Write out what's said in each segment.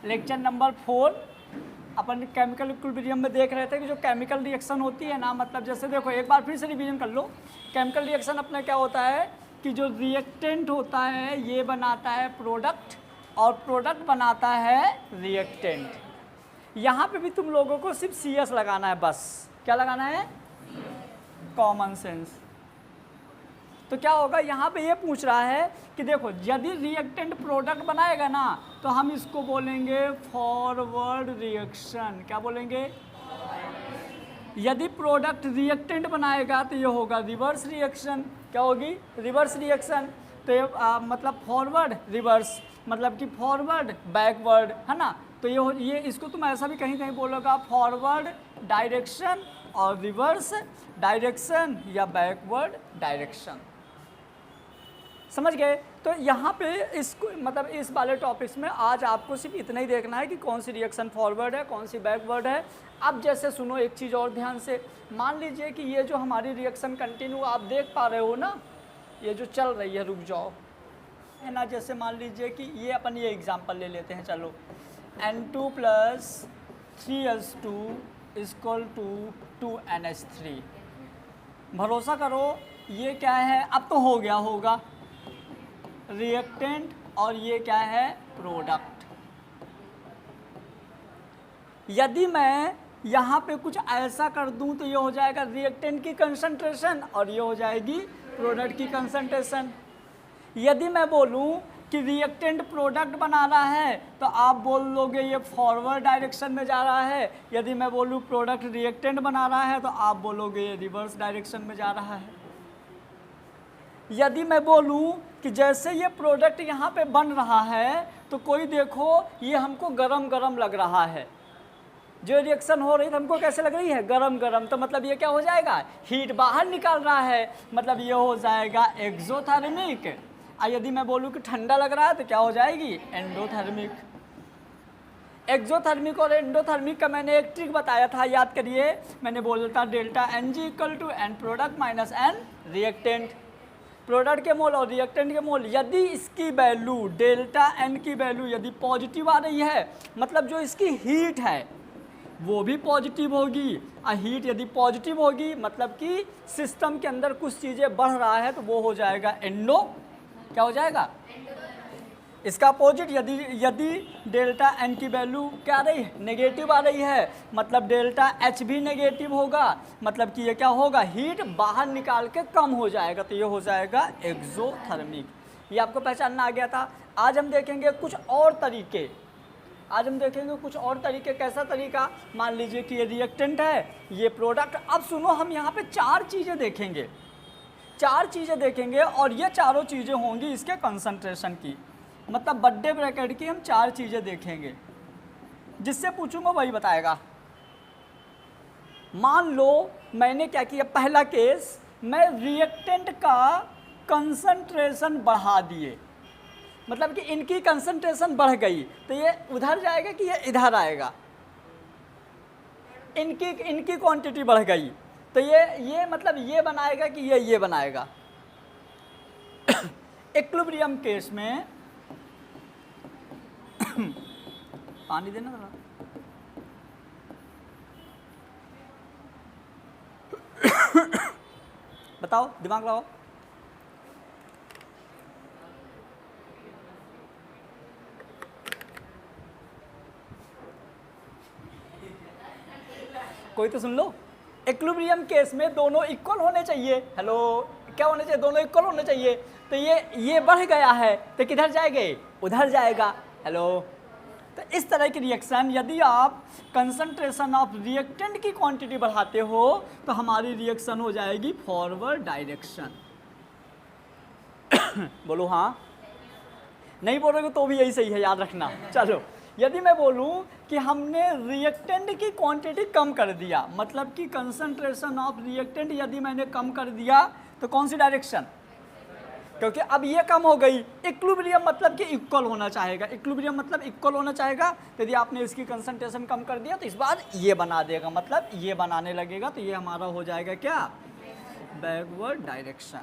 Lecture number 4 अपन chemical equilibrium में देख रहे थे कि जो केमिकल रिएक्शन होती है ना, मतलब जैसे देखो एक बार फिर से रिवीजन कर लो। केमिकल रिएक्शन अपना क्या होता है कि जो रिएक्टेंट होता है ये बनाता है प्रोडक्ट और प्रोडक्ट बनाता है रिएक्टेंट। यहाँ पे भी तुम लोगों को सिर्फ CS लगाना है, बस क्या लगाना है, कॉमन सेंस। तो क्या होगा, यहाँ पे ये पूछ रहा है कि देखो यदि रिएक्टेंट प्रोडक्ट बनाएगा ना तो हम इसको बोलेंगे फॉरवर्ड रिएक्शन। क्या बोलेंगे, यदि प्रोडक्ट रिएक्टेंट बनाएगा तो ये होगा रिवर्स रिएक्शन। क्या होगी, रिवर्स रिएक्शन। तो ये मतलब फॉरवर्ड रिवर्स, मतलब कि फॉरवर्ड बैकवर्ड, है ना। तो ये इसको तुम ऐसा भी कहीं कहीं बोलोगा, फॉरवर्ड डायरेक्शन और रिवर्स डायरेक्शन या बैकवर्ड डायरेक्शन। समझ गए। तो यहाँ पे इसको मतलब इस वाले टॉपिक्स में आज आपको सिर्फ इतना ही देखना है कि कौन सी रिएक्शन फॉरवर्ड है, कौन सी बैकवर्ड है। अब जैसे सुनो एक चीज़ और ध्यान से, मान लीजिए कि ये जो हमारी रिएक्शन कंटिन्यू आप देख पा रहे हो ना, ये जो चल रही है, रुक जाओ, है ना। जैसे मान लीजिए कि ये अपन ये एग्जांपल ले लेते हैं, चलो N2 + 3H2 = 2NH3। भरोसा करो ये क्या है, अब तो हो गया होगा रिएक्टेंट और ये क्या है, प्रोडक्ट। यदि मैं यहाँ पे कुछ ऐसा कर दूँ तो ये हो जाएगा रिएक्टेंट की कंसंट्रेशन और ये हो जाएगी प्रोडक्ट की कंसंट्रेशन। यदि मैं बोलूँ कि रिएक्टेंट प्रोडक्ट बना रहा है तो आप बोल लोगे ये फॉरवर्ड डायरेक्शन में जा रहा है। यदि मैं बोलूँ प्रोडक्ट रिएक्टेंट बना रहा है तो आप बोलोगे ये रिवर्स डायरेक्शन में जा रहा है। यदि मैं बोलूँ कि जैसे ये प्रोडक्ट यहाँ पे बन रहा है तो कोई देखो ये हमको गरम गरम लग रहा है, जो रिएक्शन हो रही है हमको कैसे लग रही है, गरम गरम। तो मतलब ये क्या हो जाएगा, हीट बाहर निकाल रहा है, मतलब ये हो जाएगा एक्सोथर्मिक। और यदि मैं बोलूँ कि ठंडा लग रहा है तो क्या हो जाएगी, एंडोथर्मिक। एक्सोथर्मिक और एंडोथर्मिक का मैंने एक ट्रिक बताया था, याद करिए। मैंने बोला था delta Ng = N product minus N reactant. Product के मोल और रिएक्टेंट के मोल, यदि इसकी वैल्यू डेल्टा N की वैल्यू यदि पॉजिटिव आ रही है, मतलब जो इसकी हीट है वो भी पॉजिटिव होगी। और हीट यदि पॉजिटिव होगी मतलब कि सिस्टम के अंदर कुछ चीज़ें बढ़ रहा है तो वो हो जाएगा एंडो, क्या हो जाएगा, इसका अपोजिट। यदि डेल्टा N की वैल्यू क्या आ रही है, नेगेटिव आ रही है, मतलब डेल्टा H भी नेगेटिव होगा, मतलब कि ये क्या होगा, हीट बाहर निकाल के कम हो जाएगा, तो ये हो जाएगा एक्सोथर्मिक। ये आपको पहचानना आ गया था। आज हम देखेंगे कुछ और तरीके, कैसा तरीका, मान लीजिए कि ये रिएक्टेंट है, ये प्रोडक्ट। अब सुनो, हम यहाँ पे चार चीज़ें देखेंगे और ये चारों चीज़ें होंगी इसके कंसंट्रेशन की, मतलब बर्थडे ब्रैकेट की हम चार चीज़ें देखेंगे। जिससे पूछूंगा वही बताएगा। मान लो मैंने क्या किया, पहला केस, मैं रिएक्टेंट का कंसंट्रेशन बढ़ा दिए, मतलब कि इनकी कंसंट्रेशन बढ़ गई तो ये उधर जाएगा कि ये इधर आएगा। इनकी क्वांटिटी बढ़ गई तो ये मतलब ये बनाएगा कि ये बनाएगा। इक्विलिब्रियम केस में पानी देना जरा। बताओ, दिमाग लगाओ। कोई तो सुन लो। इक्विलिब्रियम केस में दोनों इक्वल होने चाहिए। हेलो, क्या होने चाहिए, दोनों इक्वल होने चाहिए। तो ये बढ़ गया है तो किधर जाएंगे, उधर जाएगा। हेलो, तो इस तरह की रिएक्शन, यदि आप कंसंट्रेशन ऑफ रिएक्टेंट की क्वांटिटी बढ़ाते हो तो हमारी रिएक्शन हो जाएगी फॉरवर्ड डायरेक्शन। बोलो हाँ, नहीं बोलोगे तो भी यही सही है, याद रखना। चलो, यदि मैं बोलूं कि हमने रिएक्टेंट की क्वांटिटी कम कर दिया, मतलब कि कंसंट्रेशन ऑफ रिएक्टेंट यदि मैंने कम कर दिया तो कौन सी डायरेक्शन, क्योंकि अब ये कम हो गई। इक्विलिब्रियम मतलब कि इक्वल होना चाहेगा, इक्विलिब्रियम मतलब इक्वल होना चाहेगा। यदि आपने इसकी कंसंट्रेशन कम कर दिया तो इस बार ये बना देगा, मतलब ये बनाने लगेगा, तो ये हमारा हो जाएगा क्या, बैकवर्ड डायरेक्शन।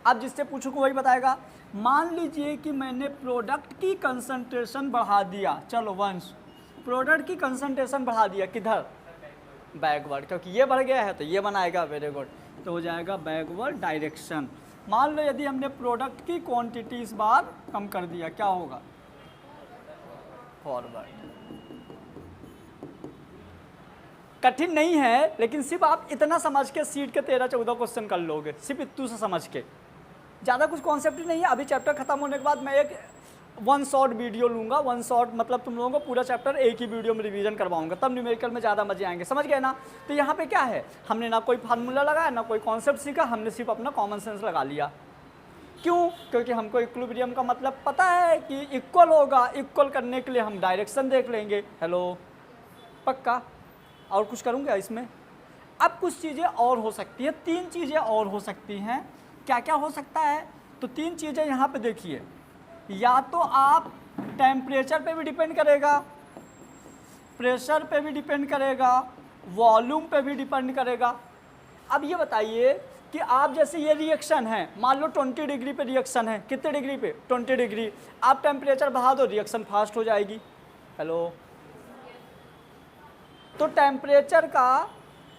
अब जिससे पूछो को वही बताएगा। मान लीजिए कि मैंने प्रोडक्ट की कंसंट्रेशन बढ़ा दिया, चलो वंस प्रोडक्ट की कंसंट्रेशन बढ़ा दिया, किधर, बैकवर्ड, क्योंकि ये बढ़ गया है तो ये बनाएगा, वेरी गुड, तो हो जाएगा बैकवर्ड डायरेक्शन। मान लो यदि हमने प्रोडक्ट की क्वांटिटी इस बार कम कर दिया, क्या होगा, फॉरवर्ड। कठिन नहीं है, लेकिन सिर्फ आप इतना समझ के सीट के 13-14 क्वेश्चन कर लोगे, सिर्फ इतू से समझ के, ज़्यादा कुछ कॉन्सेप्ट नहीं है। अभी चैप्टर खत्म होने के बाद मैं एक वन शॉट वीडियो लूँगा, वन शॉट मतलब तुम लोगों को पूरा चैप्टर एक ही वीडियो में रिवीजन करवाऊंगा, तब न्यूमेरिकल में ज़्यादा मजे आएंगे, समझ गए ना। तो यहाँ पे क्या है, हमने ना कोई फार्मूला लगाया ना कोई कॉन्सेप्ट सीखा, हमने सिर्फ अपना कॉमन सेंस लगा लिया। क्यों, क्योंकि हमको इक्विलिब्रियम का मतलब पता है कि इक्वल होगा, इक्वल करने के लिए हम डायरेक्शन देख लेंगे। हेलो, पक्का। और कुछ करूँगा इसमें। अब कुछ चीज़ें और हो सकती है, 3 चीज़ें और हो सकती हैं। क्या क्या हो सकता है, तो 3 चीज़ें यहाँ पे देखिए, या तो आप टेम्परेचर पे भी डिपेंड करेगा, प्रेशर पे भी डिपेंड करेगा, वॉल्यूम पे भी डिपेंड करेगा। अब ये बताइए कि आप जैसे ये रिएक्शन है, मान लो 20 डिग्री पे रिएक्शन है, कितने डिग्री पे, 20 डिग्री, आप टेम्परेचर बढ़ा दो रिएक्शन फास्ट हो जाएगी। हेलो, तो टेम्परेचर का,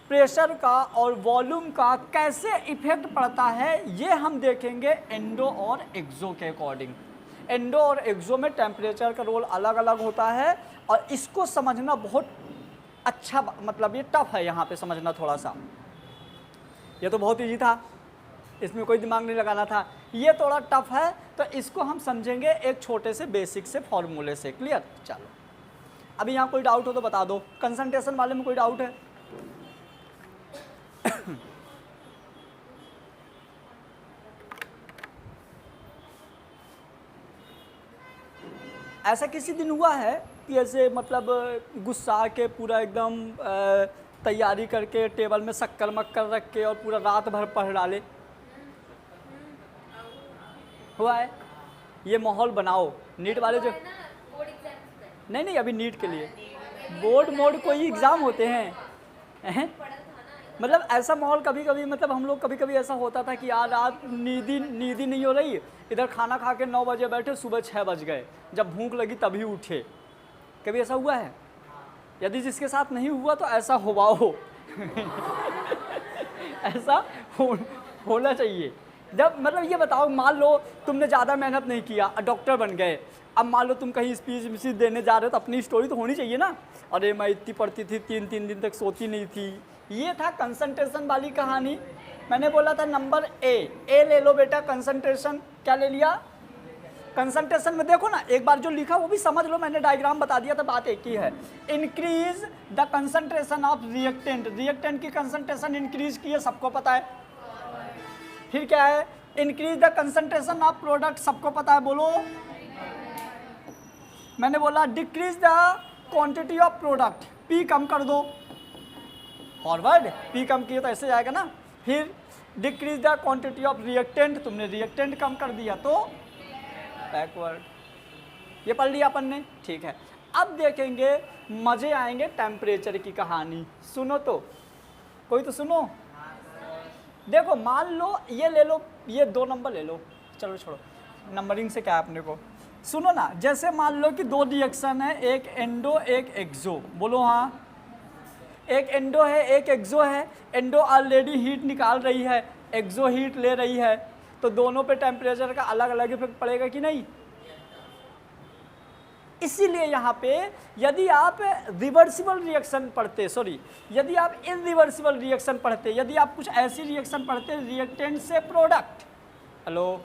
प्रेशर का और वॉल्यूम का कैसे इफेक्ट पड़ता है ये हम देखेंगे एंडो और एक्सो के अकॉर्डिंग। एंडो और एक्सो में टेम्परेचर का रोल अलग अलग होता है और इसको समझना बहुत अच्छा, मतलब ये टफ है यहाँ पे समझना थोड़ा सा। ये तो बहुत ईजी था, इसमें कोई दिमाग नहीं लगाना था, ये थोड़ा टफ है, तो इसको हम समझेंगे एक छोटे से बेसिक से फॉर्मूले से। क्लियर, चलो अभी यहाँ कोई डाउट हो तो बता दो, कंसंट्रेशन वाले में कोई डाउट है? ऐसा किसी दिन हुआ है कि ऐसे मतलब गुस्सा के पूरा एकदम तैयारी करके टेबल में शक्कर मक्कर रख के और पूरा रात भर पढ़ डाले? हुआ है? ये माहौल बनाओ, नीट वाले जो, नहीं अभी नीट के लिए बोर्ड मोड कोई एग्ज़ाम होते हैं, मतलब ऐसा माहौल कभी कभी, मतलब हम लोग कभी कभी ऐसा होता था कि यार रात नींद ही नहीं हो रही, इधर खाना खा के 9 बजे बैठे, सुबह 6 बज गए, जब भूख लगी तभी उठे। कभी ऐसा हुआ है? यदि जिसके साथ नहीं हुआ तो ऐसा हो ऐसा होना चाहिए। जब मतलब ये बताओ, मान लो तुमने ज़्यादा मेहनत नहीं किया, डॉक्टर बन गए, अब मान लो तुम कहीं स्पीच देने जा रहे हो तो अपनी स्टोरी तो होनी चाहिए ना। अरे मैं इतनी पढ़ती थी, 3 दिन तक सोती नहीं थी। ये था कंसंट्रेशन वाली कहानी। मैंने बोला था नंबर ए ले लो बेटा, कंसंट्रेशन। क्या ले लिया? कंसंट्रेशन में देखो ना, एक बार जो लिखा वो भी समझ लो, मैंने डायग्राम बता दिया था, बात एक ही है। Increase the concentration of reactant, reactant की कंसंट्रेशन इंक्रीज की है, सबको पता है। फिर क्या है? Increase the concentration of product, सबको पता है, बोलो। मैंने बोला decrease the quantity of product, P कम कर दो, फॉरवर्ड, पी कम किए तो ऐसे जाएगा ना। फिर decrease the quantity of reactant, तुमने रिएक्टेंट कम कर दिया तो बैकवर्ड। ये पढ़ लिया अपन ने, ठीक है। अब देखेंगे, मजे आएंगे टेम्परेचर की कहानी। सुनो तो, कोई तो सुनो। देखो मान लो ये ले लो, ये 2 नंबर ले लो, चलो छोड़ो नंबरिंग से क्या है अपने को। सुनो ना, जैसे मान लो कि 2 रिएक्शन है, एक एंडो एक एक्सो, बोलो हाँ। एक एंडो है एक एक्सो है, एंडो ऑलरेडी हीट निकाल रही है, एक्सो हीट ले रही है, तो दोनों पे टेम्परेचर का अलग अलग इफेक्ट पड़ेगा कि नहीं? इसीलिए यहाँ पे यदि आप रिवर्सिबल रिएक्शन पढ़ते, सॉरी यदि आप इनरिवर्सिबल रिएक्शन पढ़ते, यदि आप कुछ ऐसी रिएक्शन पढ़ते रिएक्टेंट से प्रोडक्ट, हेलो,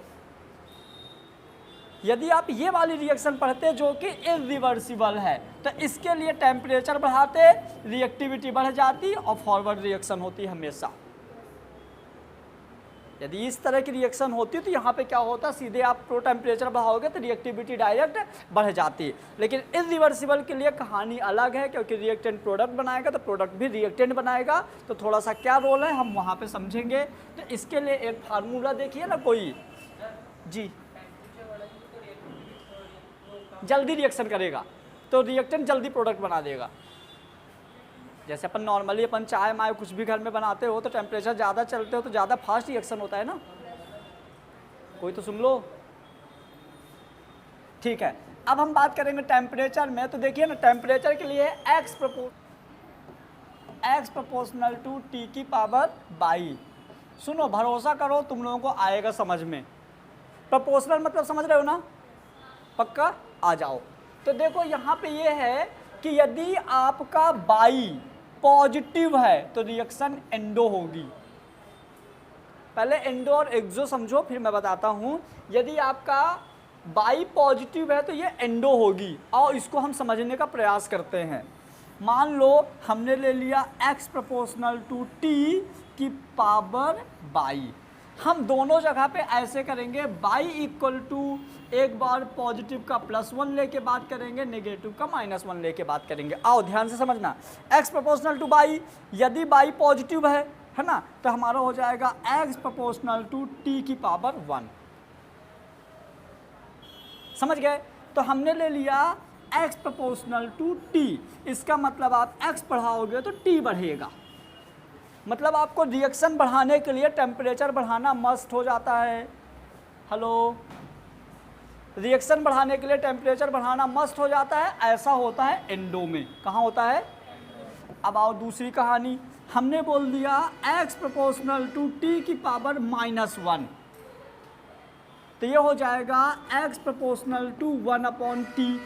यदि आप ये वाली रिएक्शन पढ़ते जो कि इरिवर्सिबल है, तो इसके लिए टेम्परेचर बढ़ाते, रिएक्टिविटी बढ़ जाती और फॉरवर्ड रिएक्शन होती हमेशा। यदि इस तरह की रिएक्शन होती तो यहाँ पे क्या होता, सीधे आप प्रो टेम्परेचर बढ़ाओगे तो रिएक्टिविटी डायरेक्ट बढ़ जाती। लेकिन इरिवर्सिबल के लिए कहानी अलग है, क्योंकि रिएक्टेंट प्रोडक्ट बनाएगा तो प्रोडक्ट भी रिएक्टेंट बनाएगा, तो थोड़ा सा क्या रोल है हम वहाँ पे समझेंगे। तो इसके लिए एक फार्मूला देखिए ना कोई जी, जल्दी रिएक्शन करेगा तो रिएक्टेंट जल्दी प्रोडक्ट बना देगा। जैसे अपन नॉर्मली अपन चाय माय कुछ भी घर में बनाते हो तो टेम्परेचर ज़्यादा चलते हो तो ज़्यादा फास्ट रिएक्शन होता है ना। कोई तो सुन लो, ठीक है, अब हम बात करेंगे टेम्परेचर में। तो देखिए ना, टेम्परेचर के लिए x प्रोपोर्शनल टू टी की पावर 22। सुनो, भरोसा करो तुम लोगों को आएगा समझ में। प्रोपोर्शनल मतलब समझ रहे हो ना, पक्का? आ जाओ। तो देखो यहाँ पे ये है कि यदि आपका बाई पॉजिटिव है तो रिएक्शन एंडो होगी। पहले एंडो और एक्सो समझो, फिर मैं बताता हूँ। यदि आपका बाई पॉजिटिव है तो ये एंडो होगी, और इसको हम समझने का प्रयास करते हैं। मान लो हमने ले लिया x प्रोपोर्शनल टू t की पावर 22। हम दोनों जगह पे ऐसे करेंगे, बाई इक्वल टू एक बार पॉजिटिव का +1 लेके बात करेंगे, नेगेटिव का -1 लेके बात करेंगे। आओ ध्यान से समझना, x प्रोपोर्शनल टू बाई, यदि बाई पॉजिटिव है ना, तो हमारा हो जाएगा x प्रोपोर्शनल टू t की पावर 1। समझ गए? तो हमने ले लिया x प्रोपोर्शनल टू t, इसका मतलब आप x बढ़ाओगे तो t बढ़ेगा। मतलब आपको रिएक्शन बढ़ाने के लिए टेम्परेचर बढ़ाना मस्ट हो जाता है। हेलो, रिएक्शन बढ़ाने के लिए टेम्परेचर बढ़ाना मस्ट हो जाता है। ऐसा होता है एंडो में। कहाँ होता है? अब आओ दूसरी कहानी। हमने बोल दिया x प्रोपोर्शनल टू t की पावर -1, तो ये हो जाएगा x proportional to 1/t।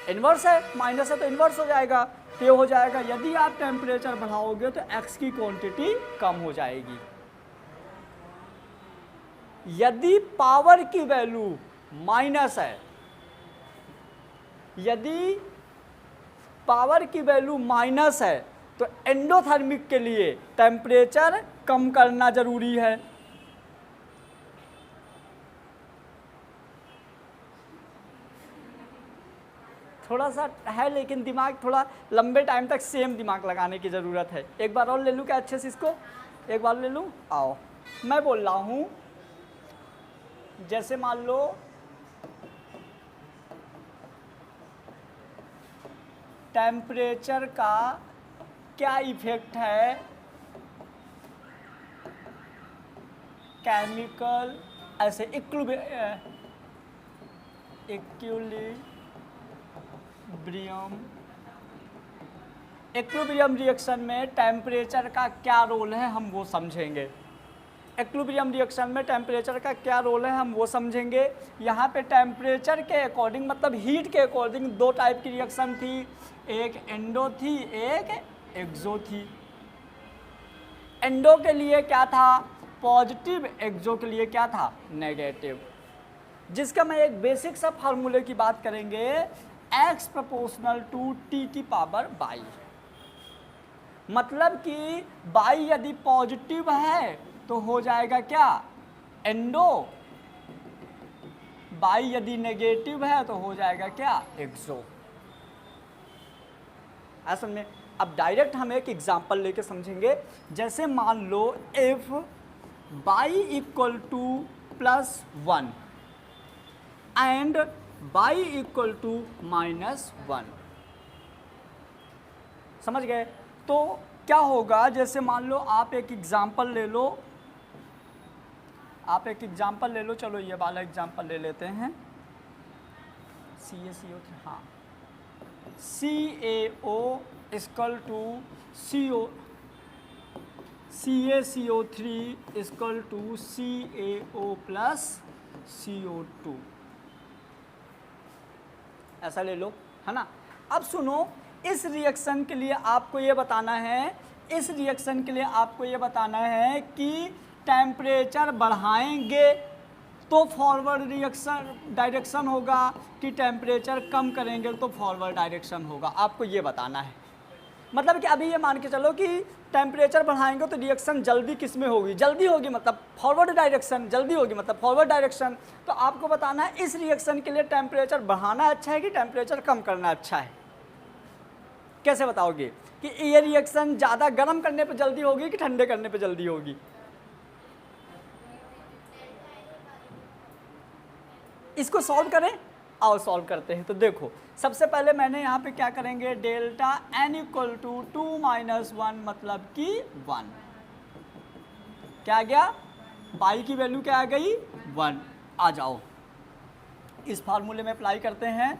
Inverse है, माइनस है तो इन्वर्स हो जाएगा। तो ये हो जाएगा, यदि आप टेम्परेचर बढ़ाओगे तो x की क्वांटिटी कम हो जाएगी। यदि पावर की वैल्यू माइनस है, यदि पावर की वैल्यू माइनस है तो एंडोथर्मिक के लिए टेम्परेचर कम करना जरूरी है। थोड़ा सा है, लेकिन दिमाग थोड़ा लंबे टाइम तक सेम दिमाग लगाने की ज़रूरत है। एक बार और ले लूँ क्या अच्छे से इसको? एक बार ले लूँ। आओ, मैं बोल रहा हूँ, जैसे मान लो टेम्परेचर का क्या इफेक्ट है केमिकल, ऐसे इक्विलिब्रियम रिएक्शन में टेम्परेचर का क्या रोल है हम वो समझेंगे। इक्विलिब्रियम रिएक्शन में टेम्परेचर का क्या रोल है हम वो समझेंगे। यहाँ पे टेम्परेचर के अकॉर्डिंग, मतलब हीट के अकॉर्डिंग दो टाइप की रिएक्शन थी, एक एंडो थी, एक एक्सो थी। एंडो के लिए क्या था? पॉजिटिव। एक्सो के लिए क्या था? नेगेटिव। जिसका मैं एक बेसिक सा फार्मूले की बात करेंगे, x प्रोपोर्शनल टू t की पावर 22। मतलब कि 22 यदि पॉजिटिव है तो हो जाएगा क्या? एंडो। 22 यदि नेगेटिव है तो हो जाएगा क्या? एक्सो। असल में अब डायरेक्ट हम एक एग्जांपल लेके समझेंगे। जैसे मान लो if y equal to +1 and y equal to -1, समझ गए? तो क्या होगा, जैसे मान लो आप एक एग्जांपल ले लो, चलो ये वाला एग्जांपल ले लेते हैं। CaCO3, हाँ, CaO equal to CaCO3 equal to CaO plus CO2, ऐसा ले लो, है ना। अब सुनो, इस रिएक्शन के लिए आपको ये बताना है, कि टेम्परेचर बढ़ाएंगे तो फॉरवर्ड रिएक्शन डायरेक्शन होगा, कि टेम्परेचर कम करेंगे तो फॉरवर्ड डायरेक्शन होगा। आपको ये बताना है। मतलब कि अभी ये मान के चलो कि टेम्परेचर बढ़ाएंगे तो रिएक्शन जल्दी किस में होगी? जल्दी होगी मतलब फॉरवर्ड डायरेक्शन, जल्दी होगी मतलब फॉरवर्ड डायरेक्शन। तो आपको बताना है इस रिएक्शन के लिए टेम्परेचर बढ़ाना अच्छा है कि टेम्परेचर कम करना अच्छा है। कैसे बताओगे कि ये रिएक्शन ज़्यादा गर्म करने पे जल्दी होगी कि ठंडे करने पे जल्दी होगी? इसको सॉल्व करें, आओ सॉल्व करते हैं। तो देखो, सबसे पहले मैंने यहाँ पे क्या करेंगे, डेल्टा n इक्वल टू 2 - 1 मतलब कि 1। क्या आ गया? y की वैल्यू क्या आ गई? 1। आ जाओ, इस फार्मूले में अप्लाई करते हैं,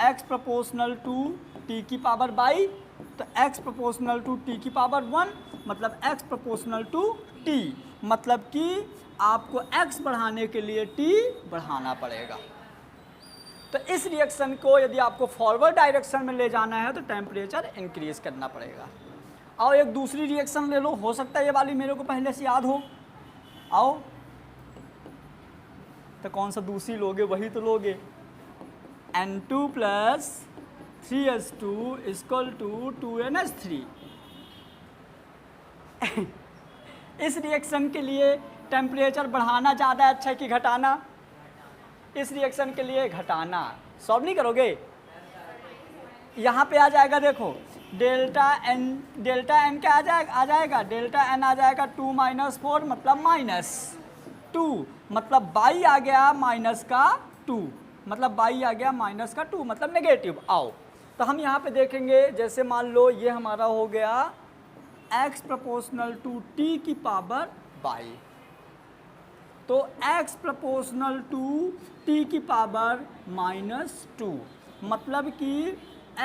x प्रोपोर्शनल टू t की पावर बाई, तो x प्रोपोर्शनल टू t की पावर 1 मतलब x प्रोपोर्शनल टू t, मतलब कि आपको x बढ़ाने के लिए t बढ़ाना पड़ेगा। तो इस रिएक्शन को यदि आपको फॉरवर्ड डायरेक्शन में ले जाना है तो टेम्परेचर इंक्रीज करना पड़ेगा। आओ एक दूसरी रिएक्शन ले लो, हो सकता है ये वाली मेरे को पहले से याद हो। आओ, तो कौन सा दूसरी लोगे, वही तो लोगे। N2 plus 3H2 equal to 2NH3। इस रिएक्शन के लिए टेम्परेचर बढ़ाना ज़्यादा अच्छा है कि घटाना? इस रिएक्शन के लिए घटाना। सॉल्व नहीं करोगे, यहाँ पे आ जाएगा, देखो डेल्टा एन क्या आ जाएगा डेल्टा एन आ जाएगा 2 - 4 मतलब -2, मतलब बाई आ गया माइनस का 2, मतलब बाई आ गया माइनस का 2 मतलब नेगेटिव। आओ तो हम यहाँ पे देखेंगे, जैसे मान लो ये हमारा हो गया x प्रोपोर्शनल टू t की पावर बाई, तो x प्रोपोर्शनल टू t की पावर -2 मतलब कि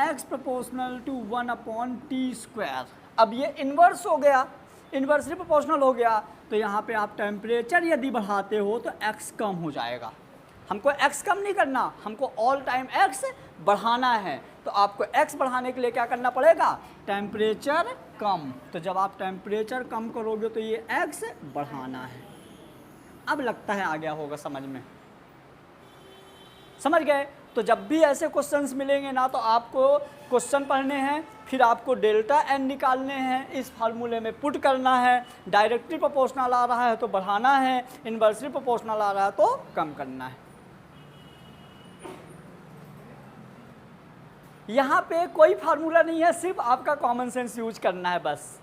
x प्रोपोर्शनल टू 1/t²। अब ये इन्वर्स हो गया, इन्वर्सली प्रोपोर्शनल हो गया, तो यहाँ पे आप टेम्परेचर यदि बढ़ाते हो तो x कम हो जाएगा। हमको x कम नहीं करना, हमको ऑल टाइम x बढ़ाना है, तो आपको x बढ़ाने के लिए क्या करना पड़ेगा, टेम्परेचर कम। तो जब आप टेम्परेचर कम करोगे तो ये x बढ़ाना है। अब लगता है आ गया होगा समझ में, समझ गए? तो जब भी ऐसे क्वेश्चंस मिलेंगे ना, तो आपको क्वेश्चन पढ़ने हैं, फिर आपको डेल्टा एन निकालने हैं, इस फार्मूले में पुट करना है। डायरेक्टली प्रोपोर्शनल आ रहा है तो बढ़ाना है, इन्वर्सली प्रोपोर्शनल आ रहा है तो कम करना है। यहाँ पे कोई फार्मूला नहीं है, सिर्फ आपका कॉमन सेंस यूज करना है बस।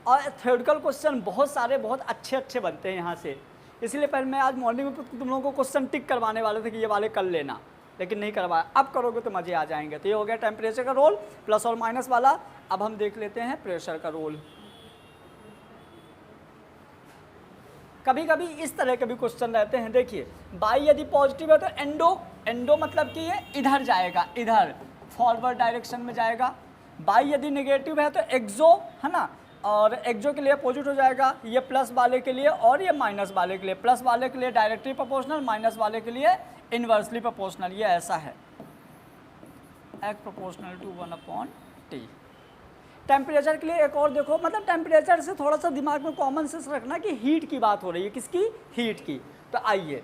और थ्योरेटिकल क्वेश्चन बहुत सारे बहुत अच्छे बनते हैं यहाँ से, इसलिए पहले मैं आज मॉर्निंग में तुम लोगों को क्वेश्चन टिक करवाने वाले थे कि ये वाले कर लेना, लेकिन नहीं करवाया। अब करोगे तो मज़े आ जाएंगे। तो ये हो गया टेम्परेचर का रोल प्लस और माइनस वाला। अब हम देख लेते हैं प्रेशर का रोल। कभी कभी इस तरह के भी क्वेश्चन रहते हैं। देखिए, बाई यदि पॉजिटिव है तो एंडो मतलब कि ये इधर जाएगा, इधर फॉरवर्ड डायरेक्शन में जाएगा। बाई यदि नेगेटिव है तो एक्सो, है ना, और एक्सो के लिए अपोजिट हो जाएगा, ये प्लस वाले के लिए और ये माइनस वाले के लिए। प्लस वाले के लिए डायरेक्टली प्रोपोर्शनल, माइनस वाले के लिए इन्वर्सली प्रोपोर्शनल। ये ऐसा है x proportional to 1/t। Temperature के लिए एक और देखो, मतलब टेम्परेचर से थोड़ा सा दिमाग में कॉमन सेंस रखना कि हीट की बात हो रही है। किसकी? हीट की। तो आइए,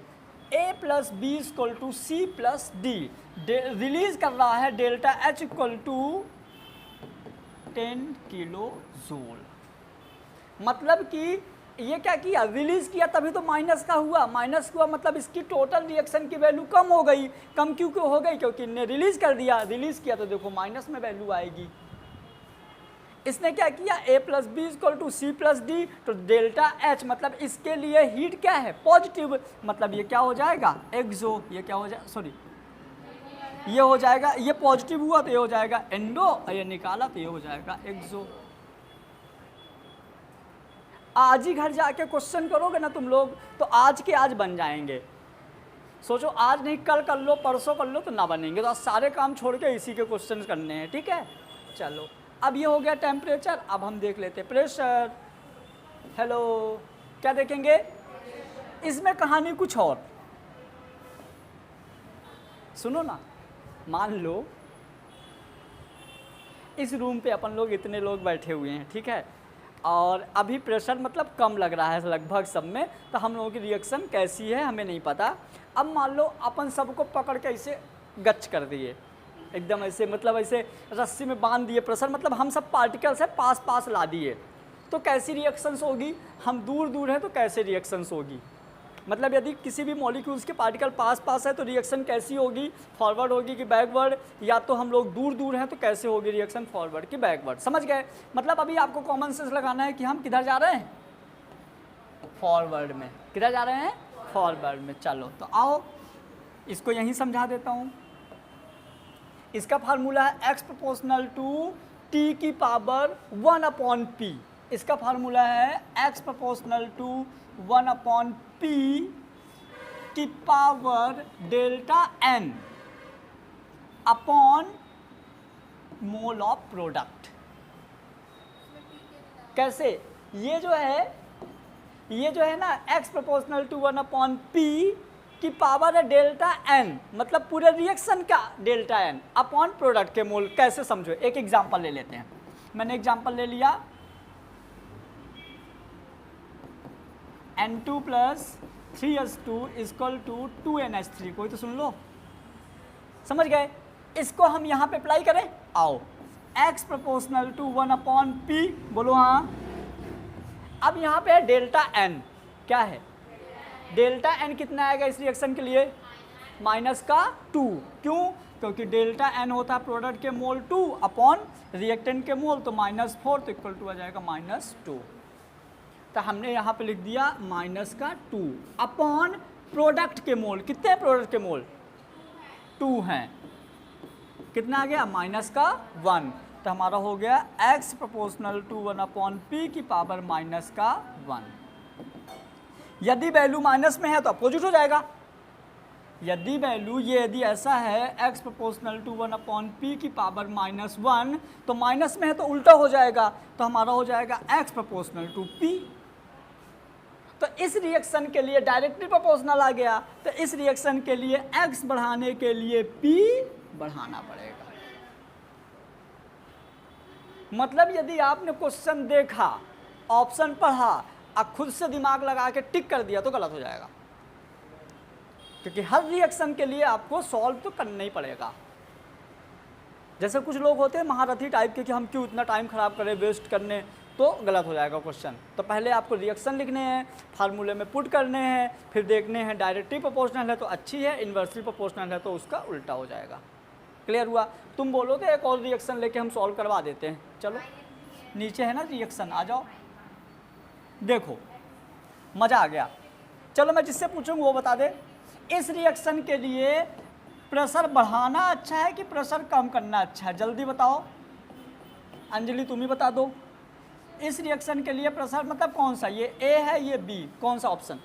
a + b = c + d release कर रहा है डेल्टा h = 10 किलो जूल। मतलब कि ये क्या किया, रिलीज किया, तभी तो माइनस का हुआ। माइनस हुआ मतलब इसकी टोटल रिएक्शन की वैल्यू कम हो गई। कम क्यों हो गई? क्योंकि इन्हें रिलीज कर दिया। रिलीज किया तो देखो माइनस में वैल्यू आएगी। इसने क्या किया, a + b = c + d, तो डेल्टा h मतलब इसके लिए हीट क्या है, पॉजिटिव, मतलब ये क्या हो जाएगा, एक्सो। ये क्या हो जाएगा, सॉरी, ये हो जाएगा, ये पॉजिटिव हुआ तो ये हो जाएगा एंडो, और ये निकाला तो ये हो जाएगा एक्सो। आज ही घर जाके क्वेश्चन करोगे ना तुम लोग, तो आज के आज बन जाएंगे। सोचो आज नहीं कल कर लो, परसों कर लो, तो ना बनेंगे। तो आज सारे काम छोड़ के इसी के क्वेश्चन करने हैं, ठीक है। चलो, अब ये हो गया टेम्परेचर। अब हम देख लेते हैं प्रेशर। हेलो, क्या देखेंगे इसमें? कहानी कुछ और, सुनो ना। मान लो इस रूम पे अपन लोग इतने लोग बैठे हुए हैं, ठीक है, और अभी प्रेशर मतलब कम लग रहा है लगभग सब में। तो हम लोगों की रिएक्शन कैसी है हमें नहीं पता। अब मान लो अपन सबको पकड़ के ऐसे गच कर दिए, एकदम ऐसे, मतलब ऐसे रस्सी में बांध दिए। प्रेशर मतलब हम सब पार्टिकल्स है पास ला दिए, तो कैसी रिएक्शंस होगी? हम दूर हैं तो कैसे रिएक्शंस होगी? मतलब यदि किसी भी मॉलिक्यूल्स के पार्टिकल पास है तो रिएक्शन कैसी होगी, फॉरवर्ड होगी कि बैकवर्ड? या तो हम लोग दूर हैं तो कैसे होगी रिएक्शन, फॉरवर्ड कि बैकवर्ड? समझ गए? मतलब अभी आपको कॉमन सेंस लगाना है कि हम किधर जा रहे हैं, फॉरवर्ड में। किधर जा रहे हैं, फॉरवर्ड में। चलो तो आओ इसको यहीं समझा देता हूँ। इसका फार्मूला है x प्रोपोर्शनल टू t की पावर 1/p। इसका फार्मूला है x प्रोपोर्शनल टू 1/p की power delta n upon mole of product. कैसे? ये जो है ना x proportional to 1 upon p की पावर है डेल्टा n, मतलब पूरे रिएक्शन का डेल्टा n अपॉन प्रोडक्ट के मोल। कैसे समझो, एक एग्जांपल ले लेते हैं। मैंने एग्जांपल ले लिया N2 plus 3H2 equal to 2NH3। कोई तो सुन लो, समझ गए? इसको हम यहाँ पे अप्लाई करें। आओ, x proportional to 1 upon p, बोलो हाँ। अब यहाँ पे है डेल्टा n, क्या है डेल्टा n? कितना आएगा इस रिएक्शन के लिए? माइनस का 2। क्यों? क्योंकि डेल्टा n होता है प्रोडक्ट के मोल 2 अपॉन रिएक्टेंट के मोल, तो -4 तो इक्वल टू आ जाएगा -2। तो हमने यहाँ पे लिख दिया माइनस का 2 अपॉन प्रोडक्ट के मोल। कितने हैं प्रोडक्ट के मोल? 2 हैं। कितना आ गया? माइनस का 1। तो हमारा हो गया x proportional to 1 upon p की पावर माइनस का 1। यदि वैल्यू माइनस में है तो अपोजिट हो जाएगा। यदि वैल्यू यदि ऐसा है x proportional to 1 upon p की पावर -1, तो माइनस में है तो उल्टा हो जाएगा। तो हमारा हो जाएगा x प्रोपोर्शनल टू p। तो इस रिएक्शन के लिए डायरेक्टली प्रोपोर्शनल आ गया, तो इस रिएक्शन के लिए x बढ़ाने के लिए p बढ़ाना पड़ेगा। मतलब यदि आपने क्वेश्चन देखा, ऑप्शन पढ़ा और खुद से दिमाग लगा के टिक कर दिया तो गलत हो जाएगा, क्योंकि हर रिएक्शन के लिए आपको सॉल्व तो करना ही पड़ेगा। जैसे कुछ लोग होते हैं महारथी टाइप के कि हम क्यों इतना टाइम खराब करें, वेस्ट करने, तो गलत हो जाएगा क्वेश्चन। तो पहले आपको रिएक्शन लिखने हैं, फार्मूले में पुट करने हैं, फिर देखने हैं डायरेक्टली प्रोपोर्शनल है तो अच्छी है, इन्वर्सली प्रोपोर्शनल है तो उसका उल्टा हो जाएगा। क्लियर हुआ? तुम बोलो तो एक और रिएक्शन लेके हम सॉल्व करवा देते हैं। चलो, नीचे है ना रिएक्शन, आ जाओ, देखो मज़ा आ गया। चलो मैं जिससे पूछूंगा वो बता दे, इस रिएक्शन के लिए प्रेशर बढ़ाना अच्छा है कि प्रेशर कम करना अच्छा है? जल्दी बताओ। अंजलि तुम ही बता दो। इस रिएक्शन के लिए प्रेशर मतलब कौन सा? ये ए है, ये बी, कौन सा ऑप्शन?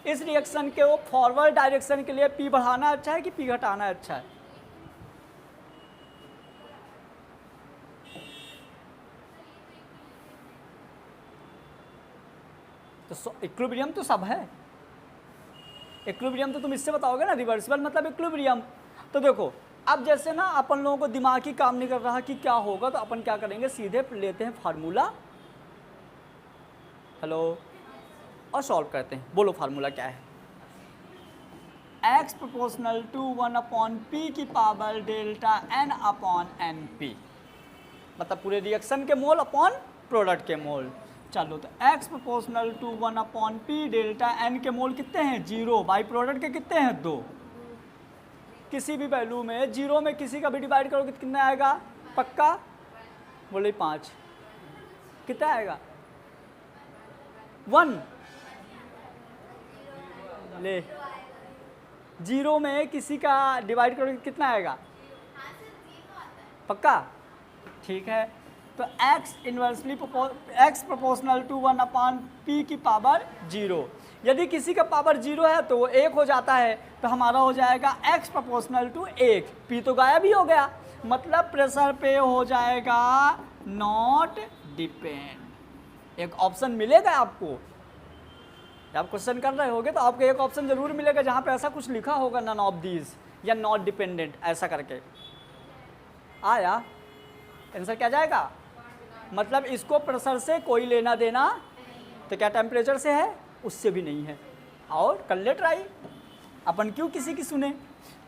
इस रिएक्शन के वो फॉरवर्ड डायरेक्शन के लिए पी बढ़ाना अच्छा है कि पी घटाना अच्छा है? तो इक्विलिब्रियम तो सब है। इक्विलिब्रियम तो तुम इससे बताओगे ना, रिवर्सिबल मतलब इक्विलिब्रियम। तो देखो, अब जैसे ना अपन लोगों को दिमाग ही काम नहीं कर रहा कि क्या होगा, तो अपन क्या करेंगे, सीधे लेते हैं फार्मूला, हेलो, और सॉल्व करते हैं। बोलो फार्मूला क्या है? x proportional to 1 upon p की power delta n upon np, मतलब पूरे रिएक्शन के मोल अपॉन प्रोडक्ट के मोल। चलो, तो x proportional to 1 upon p delta n के मोल कितने हैं? 0। बाई प्रोडक्ट के कितने हैं? 2। किसी भी वैल्यू में 0 में किसी का भी डिवाइड करोगे तो कितना आएगा? पक्का बोले 5। कितना आएगा? 1। ले, 0 में किसी का डिवाइड करोगे तो कितना आएगा? पक्का? ठीक है। तो x proportional to 1 upon p की पावर 0। यदि किसी का पावर 0 है तो वो 1 हो जाता है, तो हमारा हो जाएगा x प्रोपोर्शनल टू 1। p तो गायब ही हो गया, मतलब प्रेशर पे हो जाएगा नॉट डिपेंड। एक ऑप्शन मिलेगा आपको, जब आप क्वेश्चन कर रहे होगे तो आपको एक ऑप्शन जरूर मिलेगा जहाँ पे ऐसा कुछ लिखा होगा, नन ऑफ दीज या नॉट डिपेंडेंट, ऐसा करके आया। आंसर क्या जाएगा? मतलब इसको प्रेशर से कोई लेना देना, तो क्या टेम्परेचर से है? उससे भी नहीं है। और कर ले ट्राई, अपन क्यों किसी की सुने।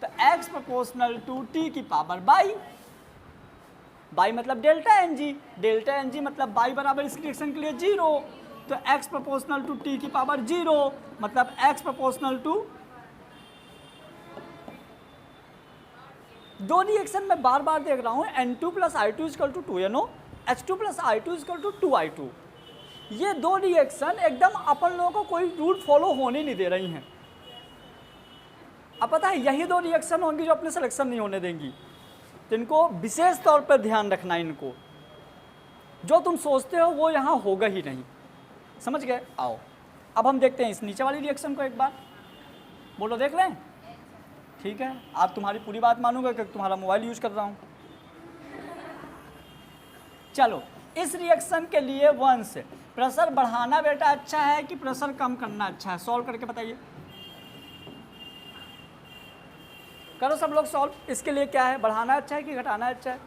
तो x प्रोपोर्शनल टू t की पावर बाई मतलब delta n g, delta n g मतलब बाई बराबर इस रिएक्शन के लिए 0। तो x प्रोपोर्शनल टू t की पावर 0 मतलब x प्रोपोर्शनल टू, दो रिएक्शन में बार बार देख रहा हूँ, N2 plus I2 equal to 2 NO, H2 plus I2 equal to 2I2। ये दो रिएक्शन एकदम अपन लोगों को कोई रूल फॉलो होने नहीं दे रही हैं। अब पता है यही दो रिएक्शन होंगी जो अपने सिलेक्शन नहीं होने देंगी, तो इनको विशेष तौर पर ध्यान रखना। इनको जो तुम सोचते हो वो यहाँ होगा ही नहीं, समझ गए? आओ अब हम देखते हैं इस नीचे वाली रिएक्शन को एक बार, बोलो देख लें। ठीक है, आप तुम्हारी पूरी बात मानूंगा क्योंकि तुम्हारा मोबाइल यूज कर रहा हूँ। चलो, इस रिएक्शन के लिए वंश प्रेशर बढ़ाना बेटा अच्छा है कि प्रेशर कम करना अच्छा है? सॉल्व करके बताइए, करो सब लोग सॉल्व। इसके लिए क्या है, बढ़ाना अच्छा है कि घटाना अच्छा है?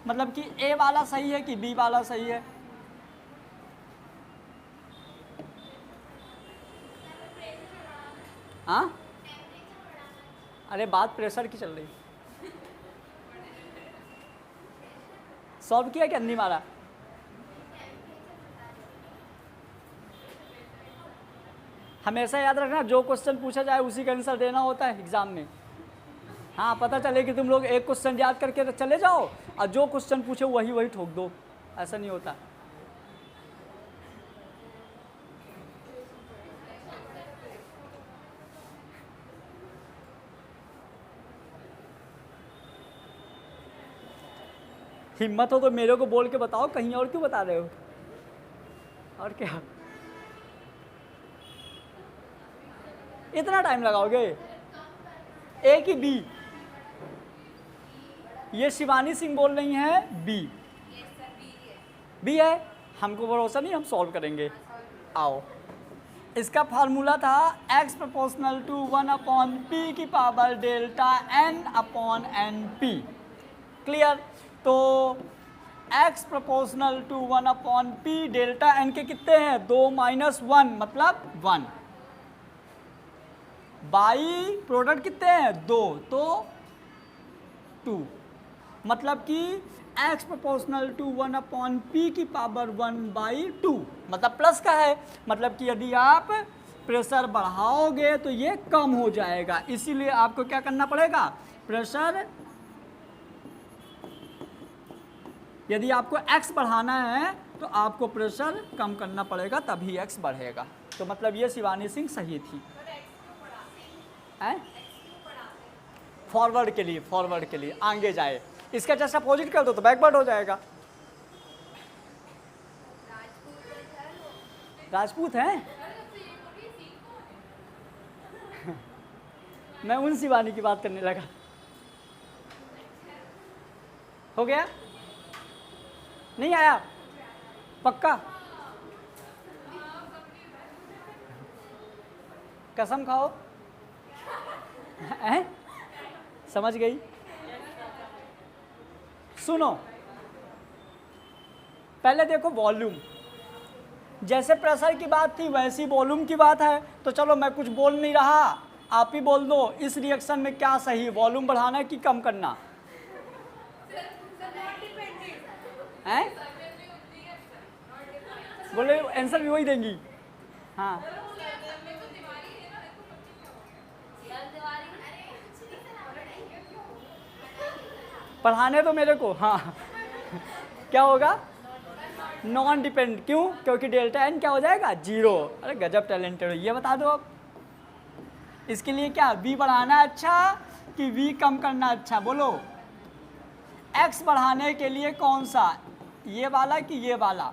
मतलब कि ए वाला सही है कि बी वाला सही है? हाँ, अरे बात प्रेशर की चल रही। सॉल्व किया कि नहीं मारा? हमेशा याद रखना, जो क्वेश्चन पूछा जाए उसी का आंसर देना होता है एग्जाम में। हाँ, पता चले कि तुम लोग एक क्वेश्चन याद करके चले जाओ और जो क्वेश्चन पूछे वही वही ठोक दो, ऐसा नहीं होता। हिम्मत हो तो मेरे को बोल के बताओ, कहीं और क्यों बता रहे हो? और क्या इतना टाइम लगाओगे? ए की बी? ये शिवानी सिंह बोल रही हैं बी। बी है, हमको भरोसा नहीं, हम सॉल्व करेंगे। आओ, इसका फार्मूला था x प्रोपोर्शनल टू 1/p की power delta n upon np। Clear? तो x proportional to 1/p delta n के कितने हैं? 2 - 1 मतलब 1। बाई प्रोडक्ट कितने हैं? 2, तो 2 मतलब कि x प्रोपोर्शनल टू 1/p की पावर 1/2 मतलब प्लस का है। मतलब कि यदि आप प्रेशर बढ़ाओगे तो ये कम हो जाएगा, इसीलिए आपको क्या करना पड़ेगा? प्रेशर, यदि आपको x बढ़ाना है तो आपको प्रेशर कम करना पड़ेगा, तभी x बढ़ेगा। तो मतलब ये शिवानी सिंह सही थी। फॉरवर्ड के लिए आगे जाए, इसका जैसा अपोजिट कर दो तो बैकवर्ड हो जाएगा। राजपूत हैं? मैं उन शिवानी की बात करने लगा। हो गया? नहीं आया? पक्का? कसम खाओ। हैं? समझ गई? सुनो, पहले देखो वॉल्यूम। जैसे प्रेशर की बात थी वैसी वॉल्यूम की बात है। तो चलो, मैं कुछ बोल नहीं रहा, आप ही बोल दो इस रिएक्शन में क्या सही, वॉल्यूम बढ़ाना कि कम करना है? बोले आंसर भी वही देंगी। हाँ, पढ़ाने दो मेरे को। हाँ, क्या होगा? Non depend. क्यों? क्योंकि डेल्टा एन क्या हो जाएगा? 0। अरे गजब टैलेंटेड हो, ये बता दो अब। इसके लिए क्या, v बढ़ाना अच्छा कि v कम करना अच्छा? बोलो, x बढ़ाने के लिए कौन सा, ये वाला कि ये वाला?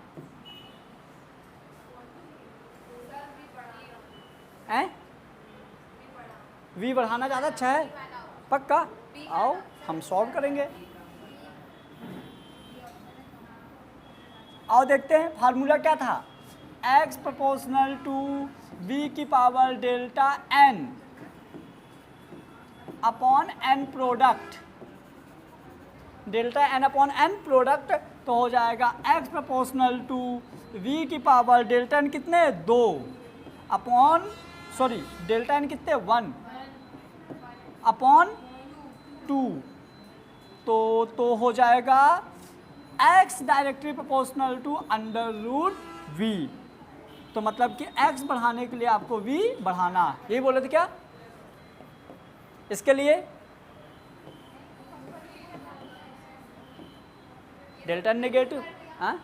हैं? v बढ़ाना ज़्यादा अच्छा है? पक्का? आओ हम सॉल्व करेंगे। आओ देखते हैं फार्मूला क्या था। x प्रोपोर्शनल टू v की power delta n upon n product, delta n upon n product, तो हो जाएगा x प्रोपोर्शनल टू v की पावर डेल्टा n कितने? 2 अपॉन, सॉरी डेल्टा n कितने? 1 अपॉन 2। तो हो जाएगा x directly proportional to √v। तो मतलब कि x बढ़ाने के लिए आपको v बढ़ाना, यही बोले थे क्या? इसके लिए डेल्टा नेगेटिव, हाँ,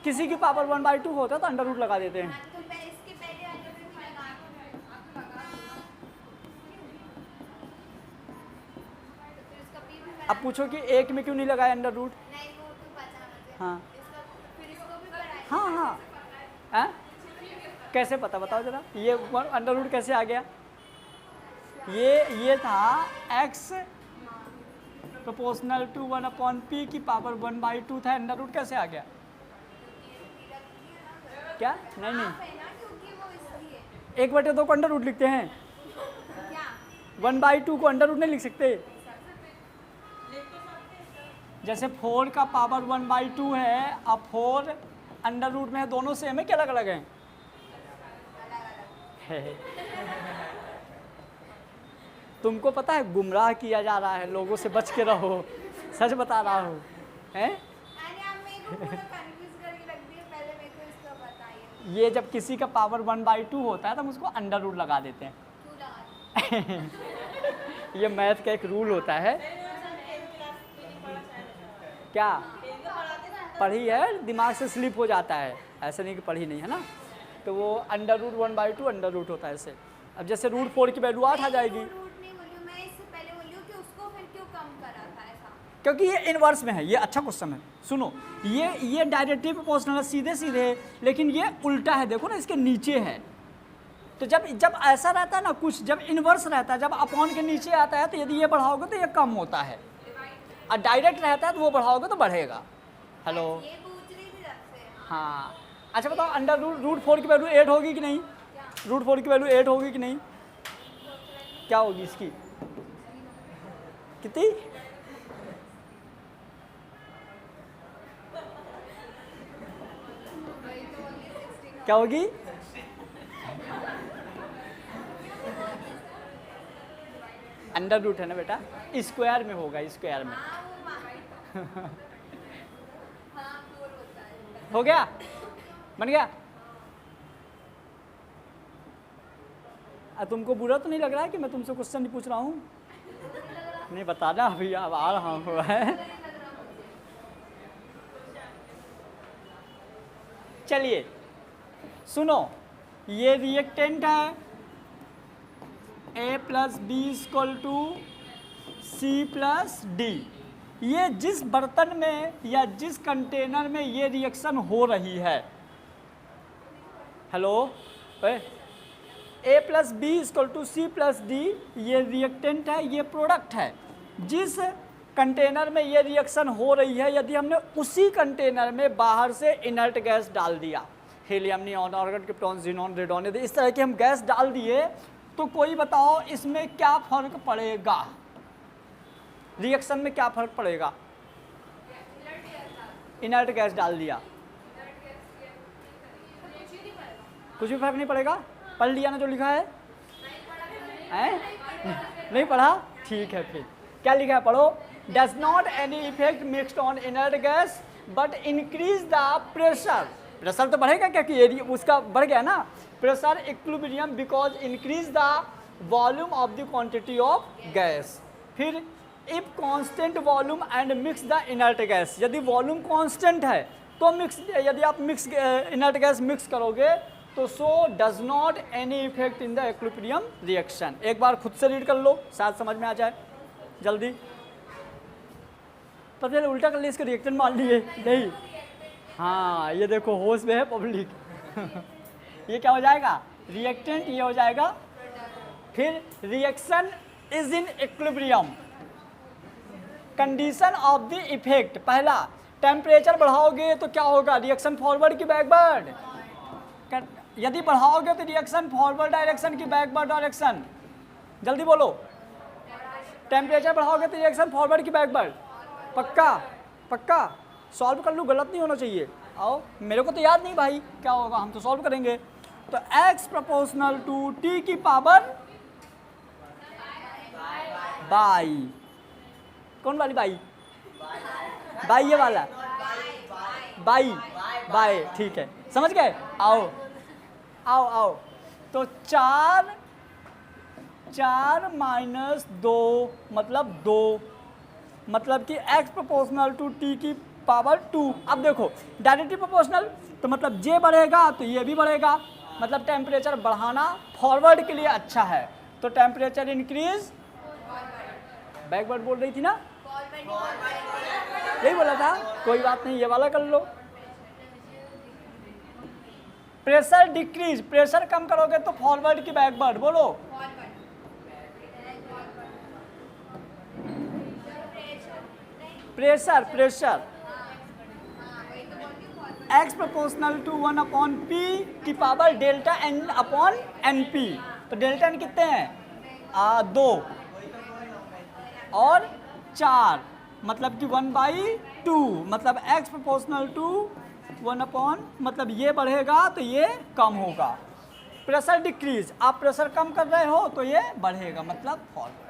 किसी की पावर 1/2 होता तो अंडर रूट लगा देते हैं। अब पूछो कि एक में क्यों नहीं लगाया अंडर रूट? हाँ हाँ हाँ, हाँ? कैसे पता बताओ जरा, ये अंडर रूट कैसे आ गया? ये था x प्रोपोर्शनल टू 1/p की पावर 1/2 था, अंडर रूट कैसे आ गया? क्या? नहीं 1/2 को अंडर रूट लिखते हैं, 1/2 को अंडर रूट नहीं लिख सकते। जैसे 4 का पावर 1/2 है, अब 4 अंडर रूट में है, दोनों सेम है कि अलग अलग हैं? तुमको पता है गुमराह किया जा रहा है, लोगों से बच के रहो, सच बता रहा हूँ हैं। ये जब किसी का पावर 1/2 होता है तो हम उसको अंडर रूट लगा देते हैं। ये मैथ का एक रूल होता है। क्या पढ़ी है, दिमाग से स्लिप हो जाता है, ऐसा नहीं कि पढ़ी नहीं है ना। तो वो अंडर रूट 1/2 अंडर रूट होता है ऐसे। अब जैसे रूट 4 की वैल्यू 8 आ जाएगी, क्योंकि ये इनवर्स में है। ये अच्छा क्वेश्चन है, सुनो। ये डायरेक्टली प्रोपोर्शनल है, सीधे सीधे है, लेकिन ये उल्टा है, देखो ना इसके नीचे है। तो जब ऐसा रहता है ना, कुछ जब इनवर्स रहता है, जब अपॉन के नीचे आता है तो यदि ये बढ़ाओगे तो ये कम होता है, और डायरेक्ट रहता है तो वो बढ़ाओगे तो बढ़ेगा। हेलो, हाँ अच्छा बताओ, अंडर रूट 4 की वैल्यू 8 होगी कि नहीं? रूट 4 की वैल्यू 8 होगी कि नहीं? क्या होगी इसकी? कितनी? क्या होगी? अंडर रूट है ना बेटा, स्क्वायर में होगा, स्क्वायर में। हो गया, बन गया। तुमको बुरा तो नहीं लग रहा है कि मैं तुमसे क्वेश्चन नहीं पूछ रहा हूँ? नहीं बताना अभी, अब आ रहा हूँ है। चलिए सुनो, ये रिएक्टेंट है A+B=C+D। ये जिस बर्तन में या जिस कंटेनर में ये रिएक्शन हो रही है, हेलो, A+B=C+D, ये रिएक्टेंट है, ये प्रोडक्ट है। जिस कंटेनर में ये रिएक्शन हो रही है, यदि हमने उसी कंटेनर में बाहर से इनर्ट गैस डाल दिया, helium, neon, argon, krypton, xenon, radon, यदि इस तरह के हम गैस डाल दिए, तो कोई बताओ इसमें क्या फर्क पड़ेगा? रिएक्शन में क्या फर्क पड़ेगा? इनर्ट गैस डाल दिया, कुछ भी फर्क नहीं पड़ेगा। पढ़ लिया ना जो लिखा है? नहीं पढ़ा? ठीक है, फिर क्या लिखा है पढ़ो। Does not any effect mixed on inert gas but increase the pressure. Pressure तो बढ़ेगा क्या, कि एरिया उसका बढ़ गया ना, pressure equilibrium because increase the volume of the quantity of gas. फिर if constant volume and mix the inert gas, यदि वॉल्यूम कांस्टेंट है तो मिक्स, यदि आप मिक्स इनर्ट गैस मिक्स करोगे तो so does not any effect in the equilibrium reaction. एक बार खुद से रीड कर लो, शायद समझ में आ जाए जल्दी। तो पहले उल्टा कर लिए, इसके रिएक्शन मान लिए नहीं। हाँ ये देखो, होश में है पब्लिक। ये क्या हो जाएगा? रिएक्टेंट, ये हो जाएगा। फिर reaction is in equilibrium, condition of the effect. पहला, टेम्परेचर बढ़ाओगे तो क्या होगा? रिएक्शन फॉरवर्ड की बैकवर्ड? यदि बढ़ाओगे तो रिएक्शन फॉरवर्ड डायरेक्शन की बैकवर्ड डायरेक्शन? जल्दी बोलो। टेम्परेचर बढ़ाओगे तो रिएक्शन फॉरवर्ड की बैकवर्ड? पक्का? पक्का सॉल्व कर लूँ, गलत नहीं होना चाहिए। आओ, मेरे को तो याद नहीं भाई क्या होगा, हम तो सॉल्व करेंगे। तो x प्रोपोर्शनल टू t की पावर बाई, कौन वाली बाई? बाई ये वाला, बाई बाई, ठीक है, समझ गए। आओ आओ आओ, तो 4 - 2 मतलब 2, मतलब कि x प्रोपोर्शनल टू t की पावर 2। अब देखो डायरेक्टली प्रोपोर्शनल, तो मतलब j बढ़ेगा तो ये भी बढ़ेगा, मतलब टेम्परेचर बढ़ाना फॉरवर्ड के लिए अच्छा है। तो टेम्परेचर इंक्रीज, बैकवर्ड बोल रही थी ना, यही बोला था, कोई बात नहीं, ये वाला कर लो। प्रेशर डिक्रीज, प्रेशर कम करोगे तो फॉरवर्ड की बैकवर्ड, बोलो। Pressure, pressure x proportional to 1 upon P की power delta N upon N P. तो डेल्टा एन कितने हैं? 2 और 4, मतलब कि 1/2, मतलब एक्स प्रोपोर्शनल टू 1 अपॉन, मतलब ये बढ़ेगा तो ये कम होगा। प्रेशर डिक्रीज, आप प्रेशर कम कर रहे हो तो ये बढ़ेगा, मतलब फॉरवर्ड।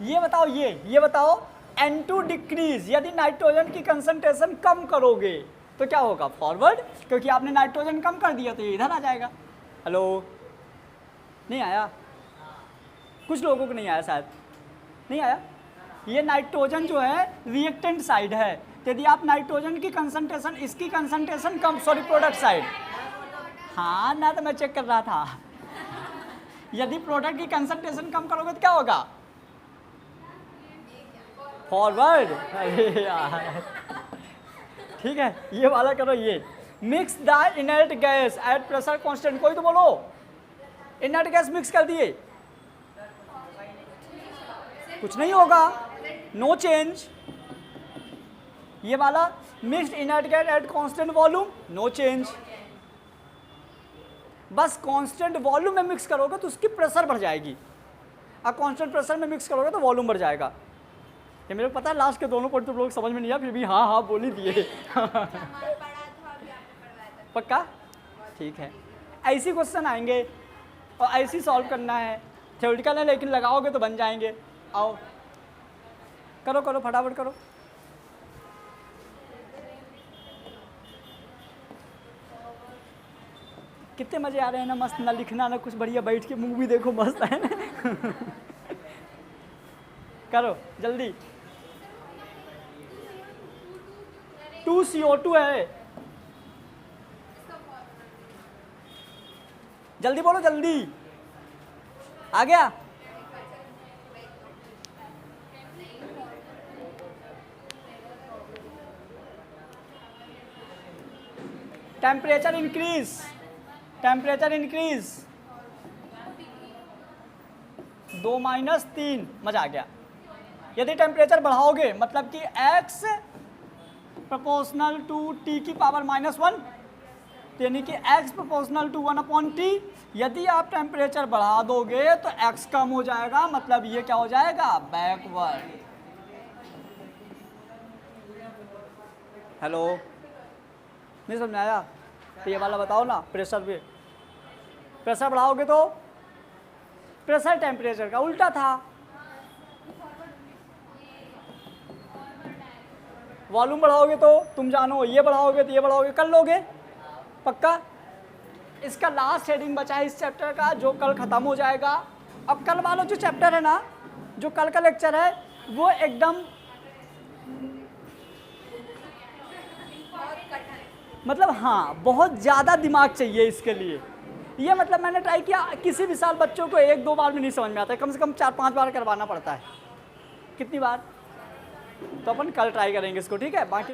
ये बताओ N2 डिक्रीज, यदि नाइट्रोजन की कंसंट्रेशन कम करोगे तो क्या होगा? फॉरवर्ड, क्योंकि आपने नाइट्रोजन कम कर दिया तो ये इधर आ जाएगा। हेलो, नहीं आया? कुछ लोगों को नहीं आया, शायद नहीं आया। ये नाइट्रोजन जो है रिएक्टेंट साइड है, तो यदि आप नाइट्रोजन की कंसंट्रेशन, इसकी कंसंट्रेशन कम, सॉरी प्रोडक्ट साइड, हाँ ना, तो मैं चेक कर रहा था। यदि प्रोडक्ट की कंसंट्रेशन कम करोगे तो क्या होगा? फॉरवर्ड। अरे यार, ठीक है, ये वाला करो। ये mix the inert gas at pressure constant, कोई तो बोलो। इनर्ट गैस मिक्स कर दिए, कुछ नहीं होगा, नो चेंज। ये वाला mixed inert gas at constant volume, no change. बस कांस्टेंट वॉल्यूम में मिक्स करोगे तो उसकी प्रेशर बढ़ जाएगी, और कांस्टेंट प्रेशर में मिक्स करोगे तो वॉल्यूम बढ़ जाएगा। ये मेरे को पता है लास्ट के दोनों पॉइंट तो लोग समझ में नहीं आया, फिर भी हाँ हाँ बोल ही दिए। पक्का? ठीक है, ऐसी क्वेश्चन आएंगे और ऐसी सॉल्व करना है। थ्योरेटिकल है लेकिन लगाओगे तो बन जाएंगे। आओ करो करो, फटाफट करो। कितने मजे आ रहे हैं ना, मस्त, ना लिखना ना कुछ, बढ़िया बैठ के मूवी देखो, मस्त है ना। करो जल्दी। 2CO2 है, जल्दी बोलो, जल्दी। आ गया? टेम्परेचर इंक्रीज, टेम्परेचर इंक्रीज 2 - 3, मजा आ गया। यदि टेम्परेचर बढ़ाओगे मतलब कि x प्रोपोर्शनल टू t की पावर -1, यानी कि x proportional to 1 upon t। यदि आप टेम्परेचर बढ़ा दोगे तो x कम हो जाएगा, मतलब ये क्या हो जाएगा? बैकवर्ड। हेलो, नहीं समझ में आया? तो ये वाला बताओ ना, प्रेशर पे प्रेशर बढ़ाओगे तो प्रेशर टेम्परेचर का उल्टा था। वॉल्यूम बढ़ाओगे तो तुम जानो, ये बढ़ाओगे तो ये बढ़ाओगे, कर लोगे पक्का। इसका लास्ट हेडिंग बचा है इस चैप्टर का, जो कल ख़त्म हो जाएगा। अब कल वाला जो चैप्टर है ना, जो कल का लेक्चर है, वो एकदम मतलब हाँ, बहुत ज़्यादा दिमाग चाहिए इसके लिए। ये मतलब मैंने ट्राई किया, किसी भी साल बच्चों को 1-2 बार में नहीं समझ में आता है, कम से कम 4-5 बार करवाना पड़ता है। कितनी बार? तो अपन कल ट्राई करेंगे इसको, ठीक है। बाकी